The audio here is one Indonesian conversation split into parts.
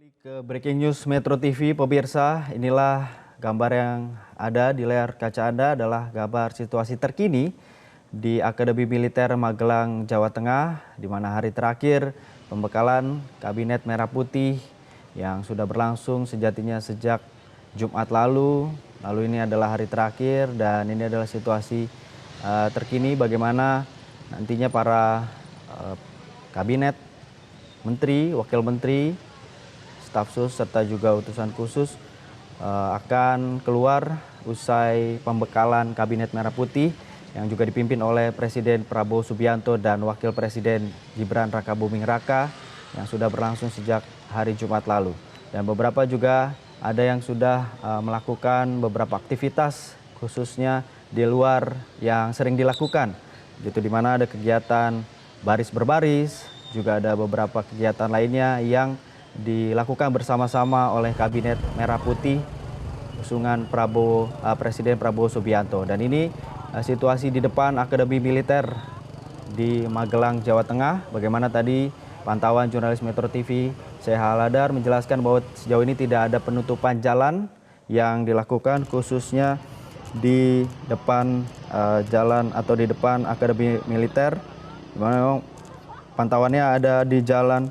Ke Breaking News Metro TV, pemirsa, inilah gambar yang ada di layar kaca Anda adalah gambar situasi terkini di Akademi Militer Magelang, Jawa Tengah, di mana hari terakhir pembekalan Kabinet Merah Putih yang sudah berlangsung sejatinya sejak Jumat lalu. Lalu ini adalah hari terakhir dan ini adalah situasi terkini bagaimana nantinya para kabinet, menteri, wakil menteri, staf sus serta juga utusan khusus akan keluar usai pembekalan Kabinet Merah Putih yang juga dipimpin oleh Presiden Prabowo Subianto dan Wakil Presiden Gibran Rakabuming Raka yang sudah berlangsung sejak hari Jumat lalu. Dan beberapa juga ada yang sudah melakukan beberapa aktivitas khususnya di luar yang sering dilakukan. Gitu, di mana ada kegiatan baris berbaris, juga ada beberapa kegiatan lainnya yang dilakukan bersama-sama oleh Kabinet Merah Putih usungan Presiden Prabowo Subianto. Dan ini situasi di depan Akademi Militer di Magelang, Jawa Tengah. Bagaimana tadi pantauan jurnalis Metro TV Seha Aladar menjelaskan bahwa sejauh ini tidak ada penutupan jalan yang dilakukan khususnya di depan jalan atau di depan Akademi Militer. Di mana memang pantauannya ada di jalan.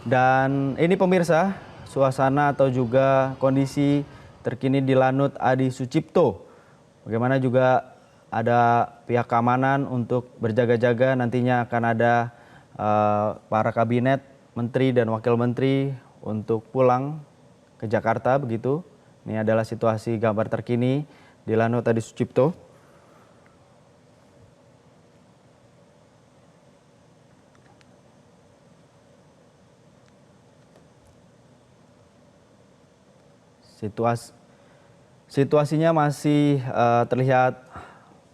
Dan ini pemirsa, suasana atau juga kondisi terkini di Lanut Adi Sucipto. Bagaimana juga ada pihak keamanan untuk berjaga-jaga, nantinya akan ada para kabinet, menteri dan wakil menteri untuk pulang ke Jakarta begitu. Ini adalah situasi gambar terkini di Lanut Adi Sucipto. Situasinya masih terlihat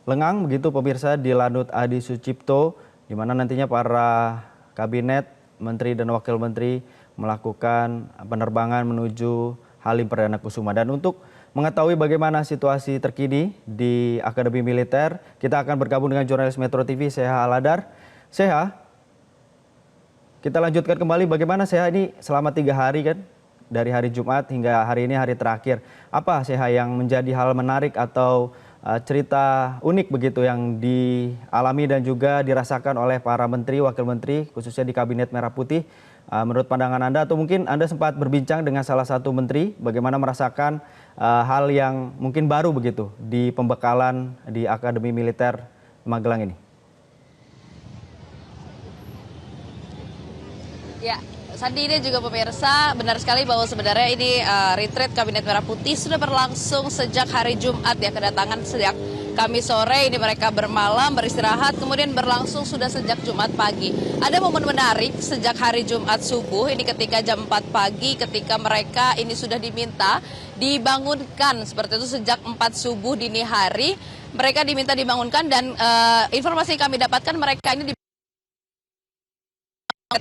lengang begitu pemirsa di Lanut Adi Sucipto, di mana nantinya para kabinet, menteri dan wakil menteri melakukan penerbangan menuju Halim Perdana Kusuma. Dan untuk mengetahui bagaimana situasi terkini di Akademi Militer, kita akan bergabung dengan jurnalis Metro TV Seha Aladar. Seha, kita lanjutkan kembali bagaimana Seha ini selama 3 hari kan? Dari hari Jumat hingga hari ini hari terakhir. Apa Seha yang menjadi hal menarik atau cerita unik begitu yang dialami dan juga dirasakan oleh para menteri, wakil menteri khususnya di Kabinet Merah Putih menurut pandangan Anda, atau mungkin Anda sempat berbincang dengan salah satu menteri bagaimana merasakan hal yang mungkin baru begitu di pembekalan di Akademi Militer Magelang ini? Ya, Sandi dan juga pemirsa, benar sekali bahwa sebenarnya ini retreat Kabinet Merah Putih sudah berlangsung sejak hari Jumat ya, kedatangan sejak Kamis sore, ini mereka bermalam, beristirahat, kemudian berlangsung sudah sejak Jumat pagi. Ada momen menarik sejak hari Jumat subuh, ini ketika jam 4 pagi ketika mereka ini sudah diminta dibangunkan, seperti itu sejak 4 subuh dini hari, mereka diminta dibangunkan dan informasi yang kami dapatkan mereka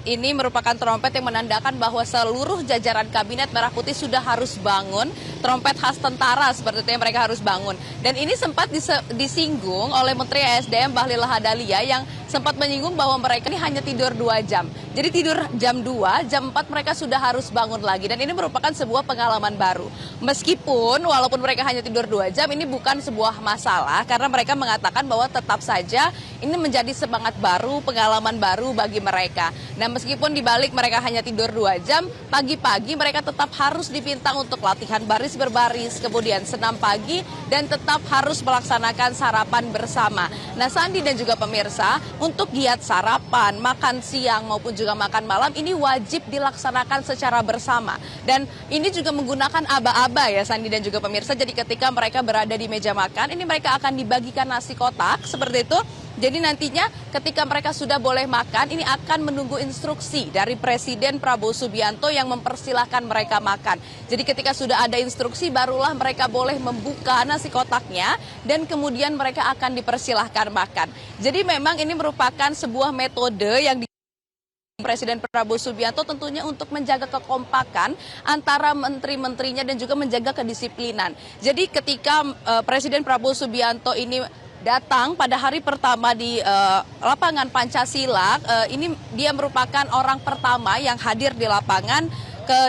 ini merupakan trompet yang menandakan bahwa seluruh jajaran Kabinet Merah Putih sudah harus bangun. Trompet khas tentara seperti itu yang mereka harus bangun. Dan ini sempat disinggung oleh Menteri ESDM Bahlil Lahadalia yang sempat menyinggung bahwa mereka ini hanya tidur 2 jam. Jadi tidur jam 2, jam 4 mereka sudah harus bangun lagi. Dan ini merupakan sebuah pengalaman baru. Meskipun walaupun mereka hanya tidur 2 jam, ini bukan sebuah masalah. Karena mereka mengatakan bahwa tetap saja ini menjadi semangat baru, pengalaman baru bagi mereka. Nah, meskipun dibalik mereka hanya tidur 2 jam, pagi-pagi mereka tetap harus dipinta untuk latihan baris berbaris, kemudian senam pagi, dan tetap harus melaksanakan sarapan bersama. Nah, Sandi dan juga pemirsa, untuk giat sarapan, makan siang maupun juga makan malam, ini wajib dilaksanakan secara bersama. Dan ini juga menggunakan aba-aba ya, Sandi dan juga pemirsa. Jadi ketika mereka berada di meja makan, ini mereka akan dibagikan nasi kotak, seperti itu. Jadi nantinya ketika mereka sudah boleh makan, ini akan menunggu instruksi dari Presiden Prabowo Subianto yang mempersilahkan mereka makan. Jadi ketika sudah ada instruksi, barulah mereka boleh membuka nasi kotaknya dan kemudian mereka akan dipersilahkan makan. Jadi memang ini merupakan sebuah metode yang Presiden Prabowo Subianto tentunya untuk menjaga kekompakan antara menteri-menterinya dan juga menjaga kedisiplinan. Jadi ketika Presiden Prabowo Subianto ini datang pada hari pertama di lapangan Pancasila. Ini dia merupakan orang pertama yang hadir di lapangan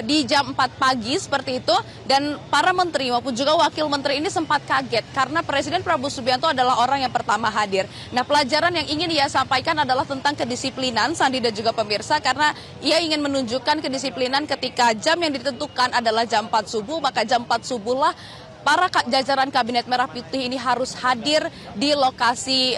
di jam 4 pagi seperti itu, dan para menteri maupun juga wakil menteri ini sempat kaget karena Presiden Prabowo Subianto adalah orang yang pertama hadir. Nah, pelajaran yang ingin ia sampaikan adalah tentang kedisiplinan, Sandi dan juga pemirsa, karena ia ingin menunjukkan kedisiplinan ketika jam yang ditentukan adalah jam 4 subuh, maka jam 4 subuh lah para jajaran Kabinet Merah Putih ini harus hadir di lokasi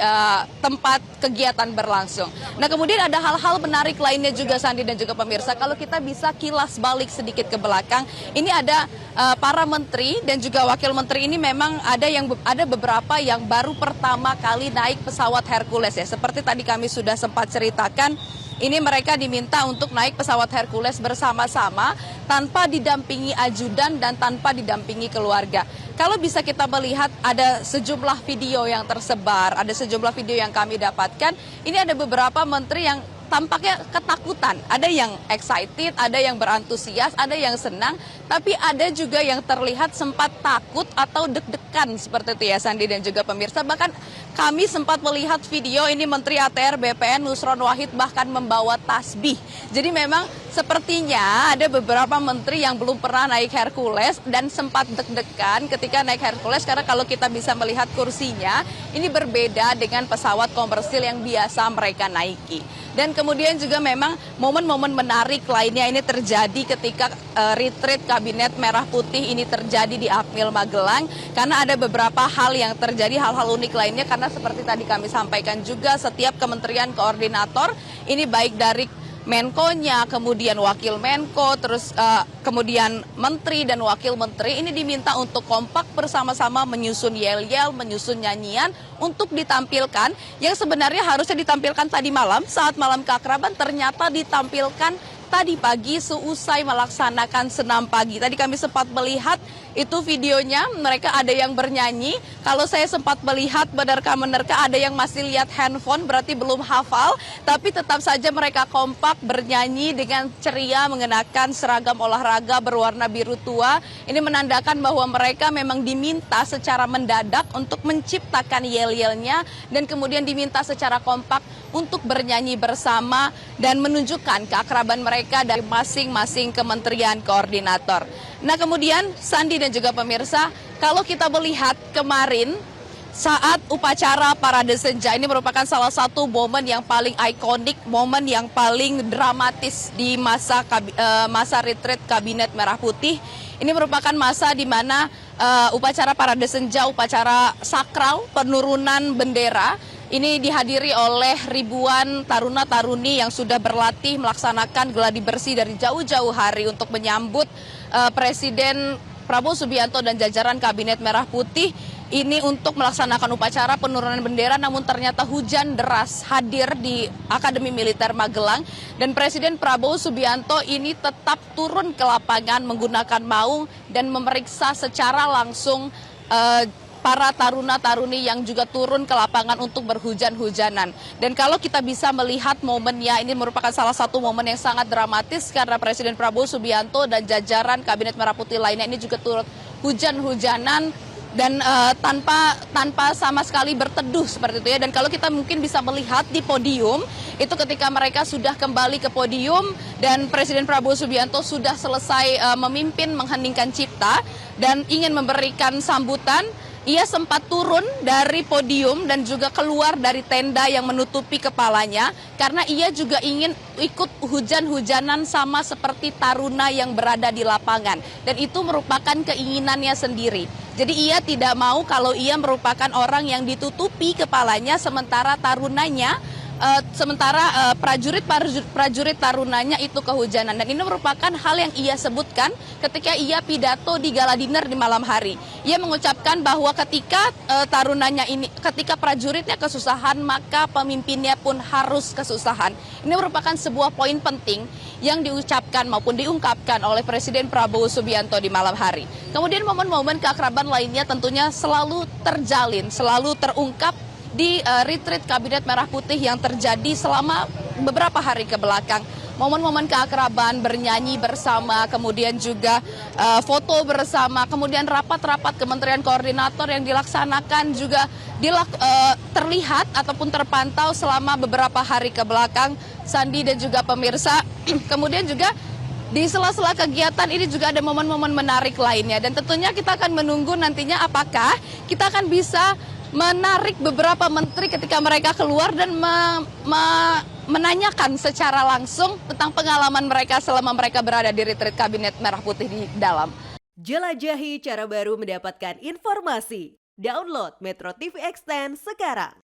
tempat kegiatan berlangsung. Nah, kemudian ada hal-hal menarik lainnya juga, Sandi dan juga pemirsa. Kalau kita bisa kilas balik sedikit ke belakang, ini ada para menteri dan juga wakil menteri ini memang ada beberapa yang baru pertama kali naik pesawat Hercules ya. Seperti tadi kami sudah sempat ceritakan, ini mereka diminta untuk naik pesawat Hercules bersama-sama tanpa didampingi ajudan dan tanpa didampingi keluarga. Kalau bisa kita melihat ada sejumlah video yang tersebar, ada sejumlah video yang kami dapatkan, ini ada beberapa menteri yang tampaknya ketakutan. Ada yang excited, ada yang berantusias, ada yang senang, tapi ada juga yang terlihat sempat takut atau deg-degan seperti itu ya, Sandi dan juga pemirsa. Bahkan kami sempat melihat video ini Menteri ATR BPN Nusron Wahid bahkan membawa tasbih. Jadi memang sepertinya ada beberapa menteri yang belum pernah naik Hercules dan sempat deg-degan ketika naik Hercules, karena kalau kita bisa melihat kursinya ini berbeda dengan pesawat komersil yang biasa mereka naiki. Dan kemudian juga memang momen-momen menarik lainnya ini terjadi ketika retreat Kabinet Merah Putih ini terjadi di Akmil Magelang, karena ada beberapa hal yang terjadi, hal-hal unik lainnya, karena seperti tadi kami sampaikan juga setiap kementerian koordinator ini baik dari Menko-nya, kemudian Wakil Menko, terus kemudian Menteri dan Wakil Menteri ini diminta untuk kompak bersama-sama menyusun yel-yel, menyusun nyanyian untuk ditampilkan yang sebenarnya harusnya ditampilkan tadi malam saat malam keakraban, ternyata ditampilkan tadi pagi seusai melaksanakan senam pagi. Tadi kami sempat melihat itu videonya, mereka ada yang bernyanyi. Kalau saya sempat melihat menerka-menerka ada yang masih lihat handphone, berarti belum hafal. Tapi tetap saja mereka kompak bernyanyi dengan ceria mengenakan seragam olahraga berwarna biru tua. Ini menandakan bahwa mereka memang diminta secara mendadak untuk menciptakan yel-yelnya dan kemudian diminta secara kompak untuk bernyanyi bersama dan menunjukkan keakraban mereka dari masing-masing kementerian koordinator. Nah, kemudian Sandi dan juga pemirsa, kalau kita melihat kemarin saat upacara Parade Senja ini merupakan salah satu momen yang paling ikonik, momen yang paling dramatis di masa retreat Kabinet Merah Putih. Ini merupakan masa di mana upacara Parade Senja, upacara sakral penurunan bendera, ini dihadiri oleh ribuan taruna-taruni yang sudah berlatih melaksanakan gladi bersih dari jauh-jauh hari untuk menyambut Presiden Prabowo Subianto dan jajaran Kabinet Merah Putih ini untuk melaksanakan upacara penurunan bendera, namun ternyata hujan deras hadir di Akademi Militer Magelang dan Presiden Prabowo Subianto ini tetap turun ke lapangan menggunakan maung dan memeriksa secara langsung para taruna-taruni yang juga turun ke lapangan untuk berhujan-hujanan. Dan kalau kita bisa melihat momennya, ini merupakan salah satu momen yang sangat dramatis karena Presiden Prabowo Subianto dan jajaran Kabinet Merah Putih lainnya ini juga turut hujan-hujanan dan tanpa sama sekali berteduh seperti itu ya. Dan kalau kita mungkin bisa melihat di podium, itu ketika mereka sudah kembali ke podium dan Presiden Prabowo Subianto sudah selesai memimpin mengheningkan cipta dan ingin memberikan sambutan, ia sempat turun dari podium dan juga keluar dari tenda yang menutupi kepalanya karena ia juga ingin ikut hujan-hujanan sama seperti taruna yang berada di lapangan. Dan itu merupakan keinginannya sendiri. Jadi ia tidak mau kalau ia merupakan orang yang ditutupi kepalanya sementara tarunanya prajurit tarunanya itu kehujanan. Dan ini merupakan hal yang ia sebutkan ketika ia pidato di gala dinner di malam hari. Ia mengucapkan bahwa ketika ketika prajuritnya kesusahan, maka pemimpinnya pun harus kesusahan. Ini merupakan sebuah poin penting yang diucapkan maupun diungkapkan oleh Presiden Prabowo Subianto di malam hari. Kemudian momen-momen keakraban lainnya tentunya selalu terjalin, selalu terungkap di retreat Kabinet Merah Putih yang terjadi selama beberapa hari ke belakang. momen-momen keakraban, bernyanyi bersama, kemudian juga foto bersama, kemudian rapat-rapat kementerian koordinator yang dilaksanakan juga terlihat ataupun terpantau selama beberapa hari ke belakang, Sandi dan juga pemirsa. Kemudian juga di sela-sela kegiatan ini juga ada momen-momen menarik lainnya, dan tentunya kita akan menunggu nantinya apakah kita akan bisa menarik beberapa menteri ketika mereka keluar dan menanyakan secara langsung tentang pengalaman mereka selama mereka berada di retreat Kabinet Merah Putih di dalam. Jelajahi cara baru mendapatkan informasi. Download Metro TV Extend sekarang.